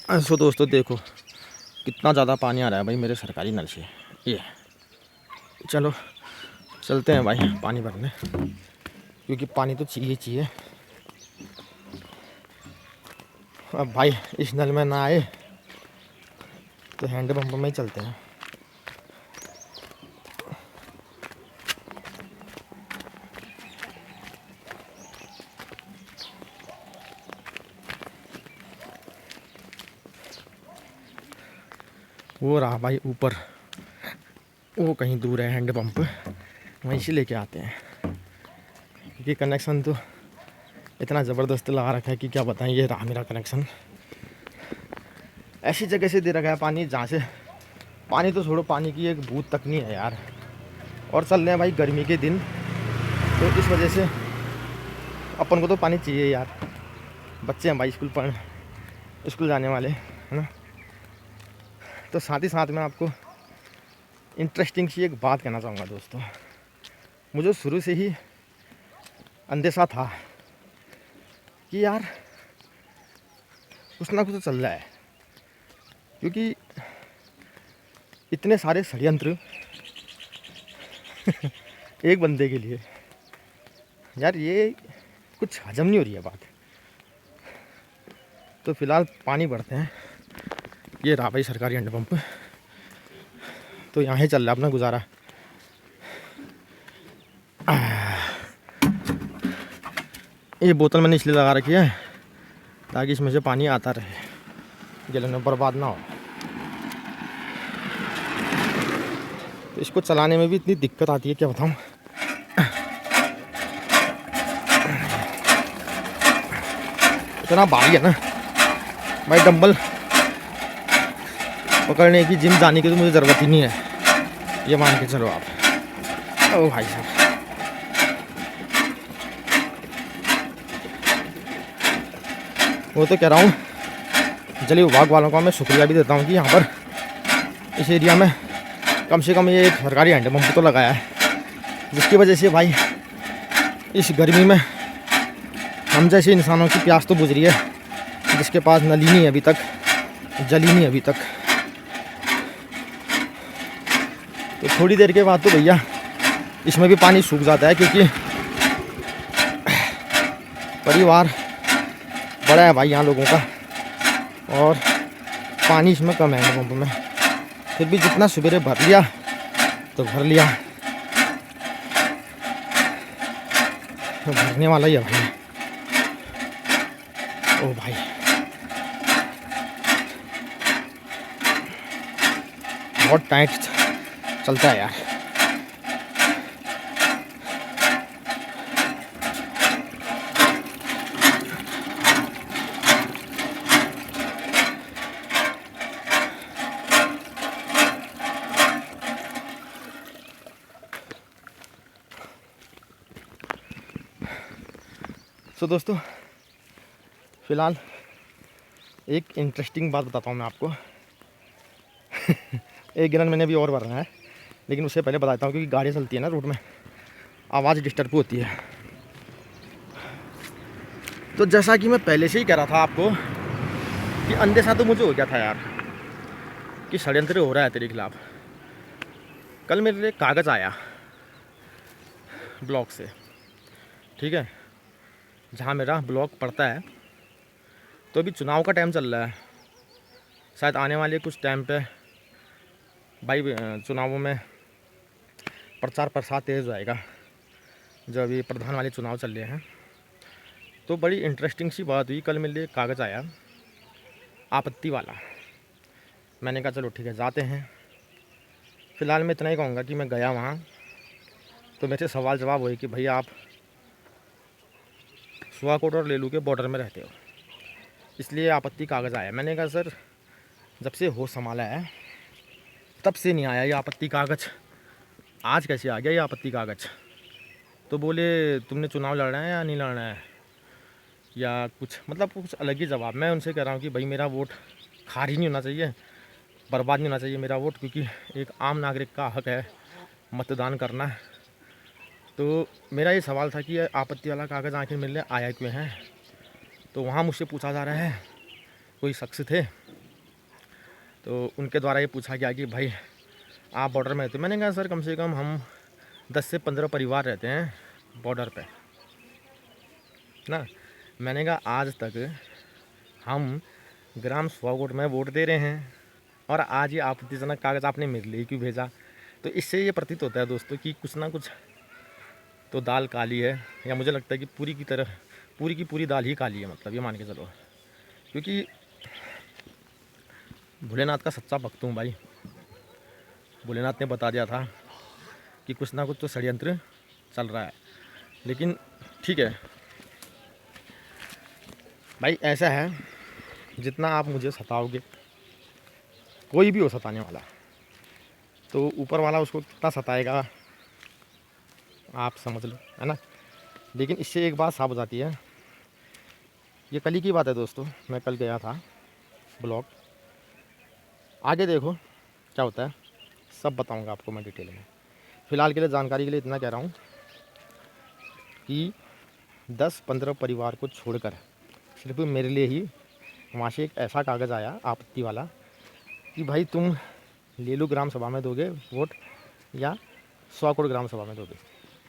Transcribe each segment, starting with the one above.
सो दोस्तों देखो कितना ज़्यादा पानी आ रहा है भाई मेरे सरकारी नल से। ये चलो चलते हैं भाई पानी भरने, क्योंकि पानी तो चाहिए चाहिए। अब भाई इस नल में ना आए तो हैंड पंप में ही चलते हैं। वो रहा भाई ऊपर, वो कहीं दूर है हैंड पंप, वहीं से लेके आते हैं। क्योंकि कनेक्शन तो इतना ज़बरदस्त लगा रखा है कि क्या बताएं। ये रहा मेरा कनेक्शन। ऐसी जगह से दे रखा है पानी जहाँ से पानी तो छोड़ो, पानी की एक बूंद तक नहीं है यार। और चल रहे हैं भाई गर्मी के दिन, तो इस वजह से अपन को तो पानी चाहिए यार। बच्चे हैं भाई स्कूल जाने वाले, है ना। तो साथ ही साथ में आपको इंटरेस्टिंग सी एक बात कहना चाहूँगा दोस्तों। मुझे शुरू से ही अंदेशा था कि यार कुछ ना कुछ तो चल रहा है, क्योंकि इतने सारे षड्यंत्र एक बंदे के लिए, यार ये कुछ हजम नहीं हो रही है बात। तो फिलहाल पानी भरते हैं। ये रहा भाई सरकारी हैंड पंप, तो यहाँ ही चल रहा है अपना गुजारा। ये बोतल मैंने इसलिए लगा रखी है ताकि इसमें से पानी आता रहे, गैलन में बर्बाद ना हो। तो इसको चलाने में भी इतनी दिक्कत आती है क्या बताऊँ। इतना भारी है ना भाई, डंबल पकड़ने की जिम जाने की तो मुझे ज़रूरत ही नहीं है, ये मान के चलो आप। ओ भाई साहब, वो तो कह रहा हूँ जल विभाग वालों का मैं शुक्रिया भी देता हूँ कि यहाँ पर इस एरिया में कम से कम ये एक सरकारी हैंड पंप तो लगाया है, जिसकी वजह से भाई इस गर्मी में हम जैसे इंसानों की प्यास तो बुझ रही है, जिसके पास नली नहीं है अभी तक, जली नहीं अभी तक। तो थोड़ी देर के बाद तो भैया इसमें भी पानी सूख जाता है, क्योंकि परिवार बड़ा है भाई यहाँ लोगों का, और पानी इसमें कम है पंप में। फिर भी जितना सवेरे भर लिया तो भर लिया, तो भरने वाला ही है भाई। ओ भाई बहुत टाइट चलता है यार। सो दोस्तों फ़िलहाल एक इंटरेस्टिंग बात बताता हूँ मैं आपको। एक गिरन मैंने अभी और भरना है, लेकिन उससे पहले बताता हूँ, क्योंकि गाड़ी चलती है ना रोड में, आवाज़ डिस्टर्ब होती है। तो जैसा कि मैं पहले से ही कह रहा था आपको कि अंदेशा तो मुझे हो गया था यार कि षड्यंत्र हो रहा है तेरे खिलाफ। कल मेरे लिए कागज़ आया ब्लॉक से, ठीक है, जहाँ मेरा ब्लॉक पड़ता है। तो अभी चुनाव का टाइम चल रहा है, शायद आने वाले कुछ टाइम पे भाई चुनावों में प्रचार प्रसार तेज़ हो जाएगा, जो अभी प्रधान वाले चुनाव चल रहे हैं। तो बड़ी इंटरेस्टिंग सी बात हुई, कल मेरे लिए कागज़ आया आपत्ति वाला। मैंने कहा चलो ठीक है जाते हैं। फ़िलहाल मैं इतना ही कहूँगा कि मैं गया वहाँ, तो मेरे से सवाल जवाब हुए कि भैया आप सुहाकोट और लेलू के बॉर्डर में रहते हो, इसलिए आपत्ति कागज़ आया। मैंने कहा सर जब से होश संभाला है तब से नहीं आया ये आपत्ति कागज़, आज कैसे आ गया ये आपत्ति कागज़। तो बोले तुमने चुनाव लड़ना है या नहीं लड़ना है, या कुछ मतलब कुछ अलग ही जवाब। मैं उनसे कह रहा हूँ कि भाई मेरा वोट खारिज नहीं होना चाहिए, बर्बाद नहीं होना चाहिए मेरा वोट, क्योंकि एक आम नागरिक का हक है मतदान करना। तो मेरा ये सवाल था कि आपत्ति वाला कागज़ आखिर मेरे लिए आया क्यों है। तो वहाँ मुझसे पूछा जा रहा है कोई शख्स थे तो उनके द्वारा ये पूछा गया कि भाई आप बॉर्डर में रहते हो। मैंने कहा सर कम से कम हम 10 से 15 परिवार रहते हैं बॉर्डर पे ना। मैंने कहा आज तक हम ग्राम स्वागत में वोट दे रहे हैं और आज ये आपत्तिजनक कागज़ आपने मेरे लिए क्यों भेजा। तो इससे ये प्रतीत होता है दोस्तों कि कुछ ना कुछ तो दाल काली है, या मुझे लगता है कि पूरी की पूरी दाल ही काली है, मतलब ये मान के चलो। क्योंकि भोलेनाथ का सच्चा भक्त हूँ भाई। भोलेनाथ ने बता दिया था कि कुछ ना कुछ तो षड्यंत्र चल रहा है। लेकिन ठीक है भाई, ऐसा है जितना आप मुझे सताओगे, कोई भी हो सताने वाला, तो ऊपर वाला उसको कितना सताएगा आप समझ लो, है ना। लेकिन इससे एक बात साफ हो जाती है, ये कल ही की बात है दोस्तों। मैं कल गया था ब्लॉक, आगे देखो क्या होता है, सब बताऊंगा आपको मैं डिटेल में। फ़िलहाल के लिए जानकारी के लिए इतना कह रहा हूँ कि 10-15 परिवार को छोड़कर सिर्फ मेरे लिए ही वहाँ से एक ऐसा कागज़ आया आपत्ति वाला कि भाई तुम लेलू ग्राम सभा में दोगे वोट या स्वाकुड़ ग्राम सभा में दोगे।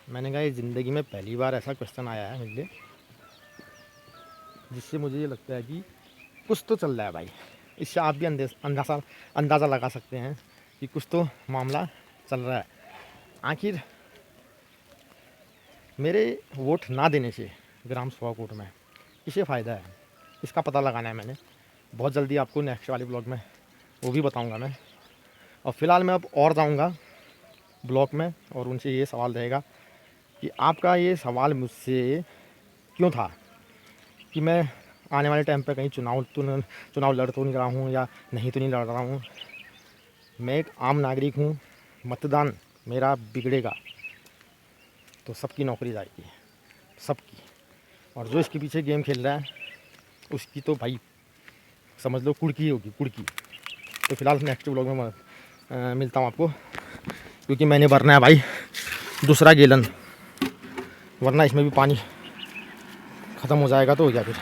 मैंने कहा ये ज़िंदगी में पहली बार ऐसा क्वेश्चन आया है मेरे लिए, जिससे मुझे ये लगता है कि कुछ तो चल रहा है भाई। इससे आप भी अंदाज़ा लगा सकते हैं कि कुछ तो मामला चल रहा है। आखिर मेरे वोट ना देने से ग्राम सभा कोर्ट में किसे फ़ायदा है, इसका पता लगाना है मैंने। बहुत जल्दी आपको नेक्स्ट वाले ब्लॉग में वो भी बताऊंगा मैं। और फ़िलहाल मैं अब और जाऊंगा ब्लॉग में और उनसे ये सवाल रहेगा कि आपका ये सवाल मुझसे क्यों था कि मैं आने वाले टाइम पे कहीं चुनाव लड़ तो नहीं रहा हूँ या नहीं तो नहीं लड़ रहा हूँ। मैं एक आम नागरिक हूँ, मतदान मेरा बिगड़ेगा तो सबकी नौकरी जाएगी, सबकी। और जो इसके पीछे गेम खेल रहा है उसकी तो भाई समझ लो कुड़की होगी, कुड़की। तो फिलहाल नेक्स्ट ब्लॉग में मिलता हूँ आपको, क्योंकि मैंने भरना है भाई दूसरा गैलन, वरना इसमें भी पानी ख़त्म हो जाएगा तो हो गया फिर।